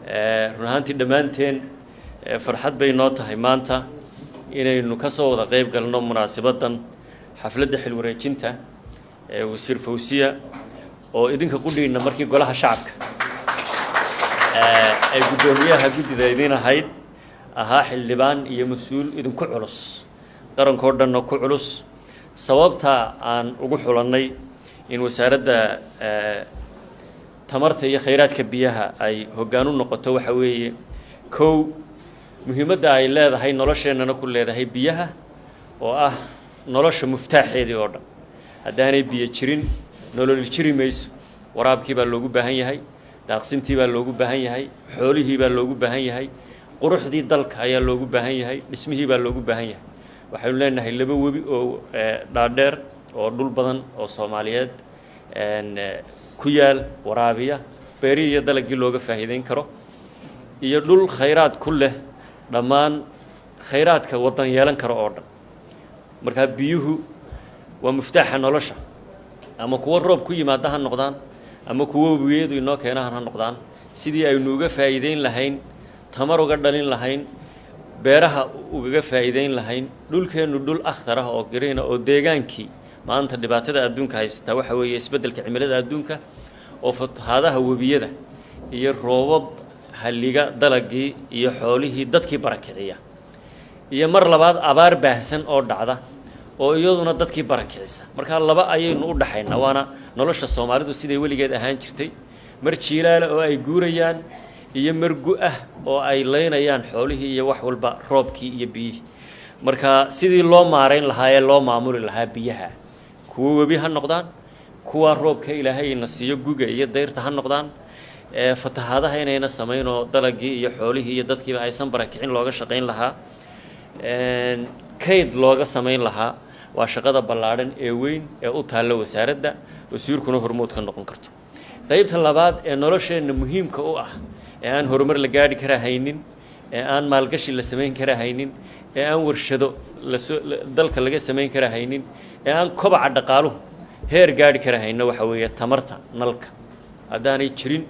run ahaantii dhammaanteen farxad bay noo tahay maanta inaynu ka soo wada qayb galno munaasabaddan xafladda xil wareejinta wasiir Fawsiya oo idinka qudhiina markii golaha shacabka ay gudoomiyaha guddida idin ahayd ahaa xildhibaan iyo mas'uul idinku culus qaranko dhan ku culus sababta aan ugu xulannay in wasaaradda tamarta iyo kheyraadka biyaha ay hoggaan u noqoto waxa weeye kow muhiimadda ay leedahay nolosheenana ku leedahay biyaha oo ah nolosha muftaaxeedii oo dhan haddaanay biyo jirin nolol jiri mayso waraabkii baa loogu baahan yahay daaqsintii baa loogu baahan yahay xoolihii baa loogu baahan yahay quruxdii dalka ayaa loogu baahan yahay dhismihii baa loogu baahan yahay waxaynu leenahay laba webi oo dhaadheer oo dhul badan oo Soomaaliyeed ku yaal waraabiya beeri iyo dalagii looga faa'iideyn karo iyo dhul kheyraad ku leh dhammaan kheyraadka wadan yeelan karo oo dhan marka biyuhu waa muftaaxa nolosha ama kuwa roob ku yimaada ha noqdaan ama kuwa webiyadu inoo keenahan ha noqdaan sidii aynu uga faa'iideyn lahayn tamar uga dhalin lahayn beeraha uga faa'iideyn lahayn dhulkeenu dhul akhtar ah oo green oo deegaankii maanta dhibaatada adduunka haysta waxa weeye isbeddelka cimilada adduunka oo fatahaadaha webiyada iyo roobab halliga dalagii iyo xoolihii dadkii barakiciya iyo mar labaad abaar baahsan oo dhacda oo iyaduna dadkii barakicisa marka laba ayaynu u dhaxaynaa waana nolosha Soomaalidu siday weligeed ahaan jirtay mar jiilaal oo ay guurayaan iyo margu ah oo ay leynayaan xoolihii iyo wax walba roobkii iyo biyihii marka sidii loo maareyn lahaa ee loo maamuli lahaa biyaha kuwa webi ha noqdaan kuwa roobka Ilaahay na siiyo guga iyo dayrta ha noqdaan fatahaadaha inayna sameeyno dalagii iyo xoolihii iyo dadkiiba aysan barakicin looga shaqeyn lahaa kayd looga sameyn lahaa waa shaqada ballaaran ee weyn ee u taalla wasaaradda wasiirkuna hormood ka noqon karto qaybta labaad ee nolosheena muhiimka u ah ee aan horumar la gaari kara haynin ee aan maalgashi la sameyn kara haynin ee aan warshado dalka laga sameyn kara haynin ee aan kobaca dhaqaaluhu heer gaari kara hayno waxa weeye tamarta nalka haddaanay jirin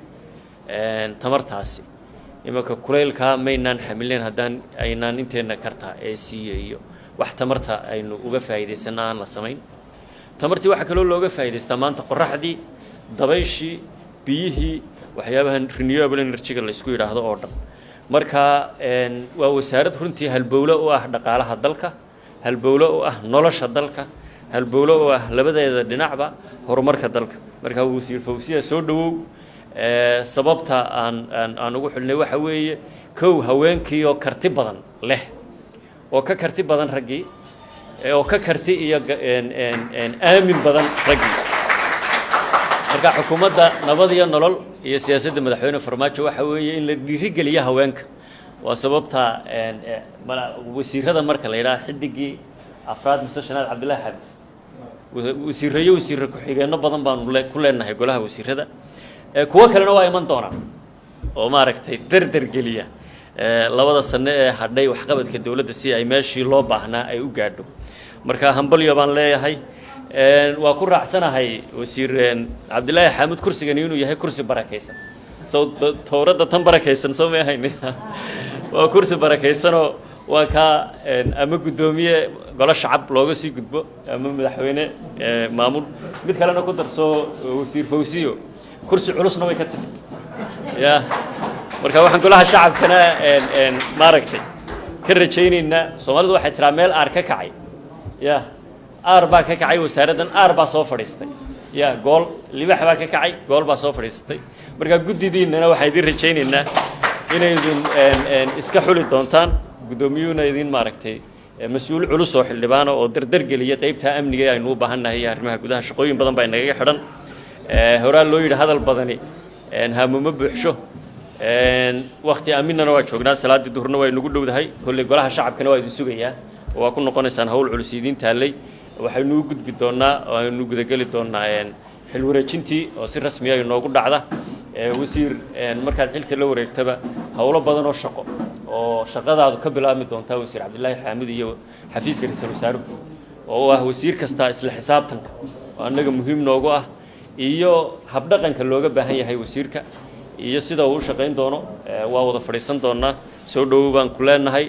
tamartaasi imaka kuleylka maynaan xamileen haddaan aynaan inteena kartaa ee siiyo wax tamarta aynu uga faa'iideysana aan la sameyn tamartii waxa kale oo looga faa'iideystaa maanta qorraxdii dabayshii biyihii waxyaabahan renewable energy-ga la isku yiraahdo oo dhan marka waa wasaarad runtii halbowle u ah dhaqaalaha dalka halbowle u ah nolosha dalka halbowle u ah labadeeda dhinacba horumarka dalka marka wasiir Fawsiya soo dhawow sababta aan ugu xulnay waxa weeye kow haweenkii oo karti badan leh oo ka karti badan ragii oo ka karti iyo aamin badan ragii marka xukuumadda nabad iyo nolol iyo siyaasadda madaxweyne Farmaajo waxa weeye in la dhiirigeliyo haweenka waa sababta wasiirada marka la yiraahdo xidigii afraad mustashanaad Cabdullaahi Xamed wasiir ku xigeenno badan baan ku leenahay golaha wasiirada kuwa kalena waa iman doonaan oo maaragtay dardar geliya labada sano ee hadhay wax qabadka dawladda si ay meeshii loo baahnaa ay u gaadho marka hambalyo baan leeyahay waa ku raacsanahay wasiir Cabdullaahi Xamed kursigan inuu yahay kursi barakeysan soo towrada tan barakeysan soo ma ahayn waa kursi barakeysan oo waa ka ama gudoomiye golo shacab looga sii gudbo ama madaxweyne maamul mid kalena ku darso wasiir Fawsiyo kursi culusna way ka timid ya marka waxaan golaha shacabkana maaragtay ka rajaynaynaa Soomaalidu waxay tiraa meel aar ka kacay ya aar baa ka kacay wasaaraddan aar baa soo fadhiistay ya gool libax baa ka kacay gool baa soo fadhiistay marka guddidiinana waxay idin rajaynaynaa inay idin iska xuli doontaan gudoomiyuuna idin maaragtay mas'uul culus oo xildhibaan oo dardar geliya qaybta amniga aynu u baahannahay arrimaha gudaha shaqooyin badan baa inaga xidhan horaa loo yidhi hadal badani hamuuma buuxsho waqti aaminana waa joognaa salaadii duhurna waa inagu dhowdahay kolley golaha shacabkana waa idin sugayaa waa ku noqonaysaan hawl culus idin taallay waxaynu u gudbi doonaa oo aynu gudageli doonaa xil wareejintii oo si rasmi ah inoogu dhacda wasiir markaad xilka la wareegtaba hawlo badan oo shaqo oo shaqadaadu ka bilaabmi doontaa wasiir Cabdullaahi Xamed iyo xafiiska ra'iisul wasaaruhu oo ah wasiir kasta isla xisaabtanka oo anaga muhiim noogu ah iyo habdhaqanka looga baahan yahay wasiirka iyo sida uu shaqayn doono waa wada fadhiisan doonaa soo dhow baan ku leenahay